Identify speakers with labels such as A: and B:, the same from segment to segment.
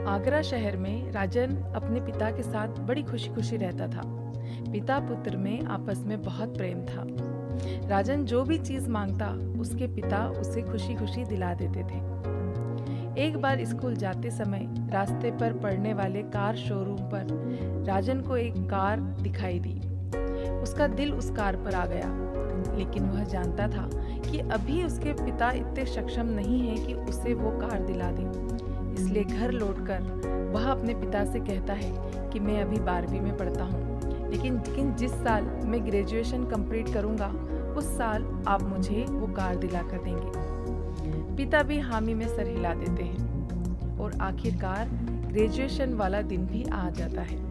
A: आगरा शहर में राजन अपने पिता के साथ बड़ी खुशी खुशी रहता था। पिता पुत्र में आपस में बहुत प्रेम था। राजन जो भी चीज मांगता उसके पिता उसे खुशी खुशी दिला देते थे। एक बार स्कूल जाते समय रास्ते पर पड़ने वाले कार शोरूम पर राजन को एक कार दिखाई दी। उसका दिल उस कार पर आ गया, लेकिन वह जानता था कि अभी उसके पिता इतने सक्षम नहीं हैं कि उसे वो कार दिला दें। इसलिए घर लौटकर वह अपने पिता से कहता है कि मैं अभी 12वीं में पढ़ता हूँ, लेकिन जिस साल मैं ग्रेजुएशन कंप्लीट करूँगा उस साल आप मुझे वो कार दिला कर देंगे। पिता भी हामी में सर हिला देते हैं और आखिरकार ग्रेजुएशन वाला दिन भी आ जाता है।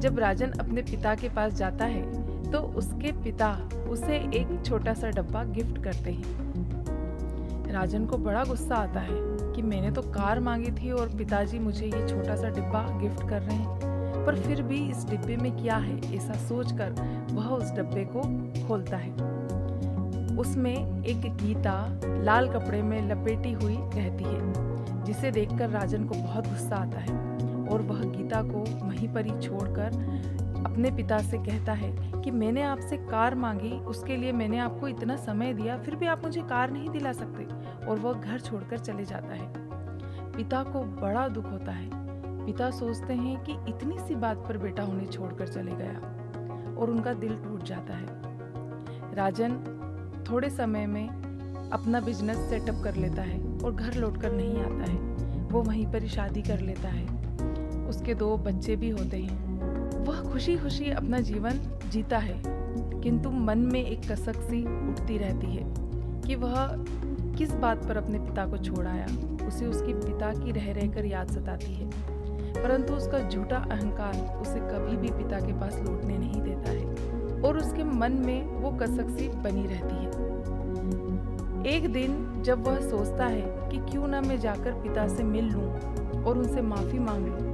A: जब राजन अपने पिता के पास जाता है तो उसके पिता उसे एक छोटा सा डब्बा गिफ्ट करते हैं। राजन को बड़ा गुस्सा आता है कि मैंने तो कार मांगी थी और पिताजी मुझे ये छोटा सा डिब्बा गिफ्ट कर रहे हैं, पर फिर भी इस डिब्बे में क्या है ऐसा सोचकर वह उस डब्बे को खोलता है। उसमें एक गीता लाल कपड़े में लपेटी हुई रहती है, जिसे देखकर राजन को बहुत गुस्सा आता है और वह गीता को वहीं पर ही छोड़कर अपने पिता से कहता है कि मैंने आपसे कार मांगी, उसके लिए मैंने आपको इतना समय दिया, फिर भी आप मुझे कार नहीं दिला सकते, और वह घर छोड़कर चले जाता है। पिता को बड़ा दुख होता है। पिता सोचते हैं कि इतनी सी बात पर बेटा उन्हें छोड़कर चले गया, और उनका दिल टूट जाता है। राजन थोड़े समय में अपना बिजनेस सेटअप कर लेता है और घर लौटकर नहीं आता है। वो वहीं पर ही शादी कर लेता है। उसके 2 बच्चे भी होते हैं। वह खुशी खुशी अपना जीवन जीता है, किंतु मन में एक कसक सी उठती रहती है कि वह किस बात पर अपने पिता को छोड़ आया। उसे उसके पिता की रह रहकर याद सताती है, परंतु उसका झूठा अहंकार उसे कभी भी पिता के पास लौटने नहीं देता है और उसके मन में वो कसक सी बनी रहती है। एक दिन जब वह सोचता है कि क्यों ना मैं जाकर पिता से मिल लूं और उनसे माफी मांग लूं,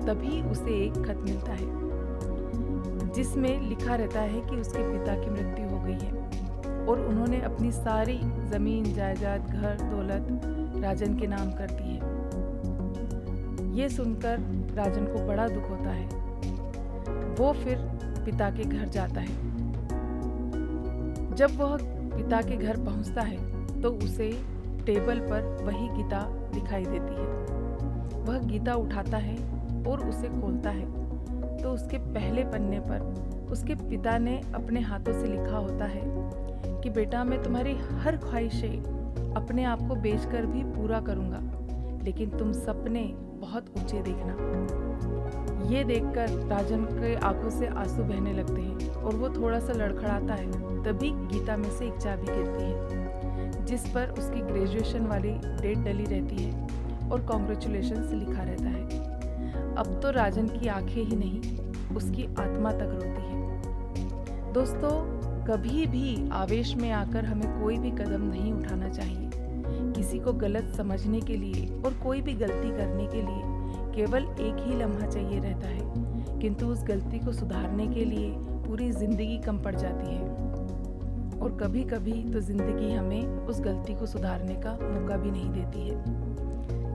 A: तभी उसे एक खत मिलता है जिसमें लिखा रहता है कि उसके पिता की मृत्यु हो गई है और उन्होंने अपनी सारी जमीन जायदाद घर दौलत राजन के नाम कर दी है। ये सुनकर राजन को बड़ा दुख होता है। वो फिर पिता के घर जाता है। जब वह पिता के घर पहुंचता है तो उसे टेबल पर वही गीता दिखाई देती है। वह गीता उठाता है और उसे खोलता है तो उसके पहले पन्ने पर उसके पिता ने अपने हाथों से लिखा होता है कि बेटा, मैं तुम्हारी हर ख्वाहिशें अपने आप को बेचकर भी पूरा करूंगा, लेकिन तुम सपने बहुत ऊंचे देखना। ये देखकर राजन के आंखों से आंसू बहने लगते हैं और वो थोड़ा सा लड़खड़ाता है। तभी गीता में से एक चाबी गिरती है जिस पर उसकी ग्रेजुएशन वाली डेट डली रहती है और कॉन्ग्रेचुलेशंस लिखा रहता है। अब तो राजन की आंखें ही नहीं, उसकी आत्मा तक रोती है। दोस्तों, कभी भी आवेश में आकर हमें कोई भी कदम नहीं उठाना चाहिए। किसी को गलत समझने के लिए और कोई भी गलती करने के लिए केवल एक ही लम्हा चाहिए रहता है, किंतु उस गलती को सुधारने के लिए पूरी जिंदगी कम पड़ जाती है और कभी कभी तो जिंदगी हमें उस गलती को सुधारने का मौका भी नहीं देती है।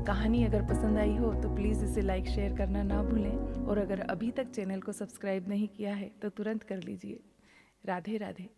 A: कहानी अगर पसंद आई हो तो प्लीज़ इसे लाइक शेयर करना ना भूलें, और अगर अभी तक चैनल को सब्सक्राइब नहीं किया है तो तुरंत कर लीजिए। राधे राधे।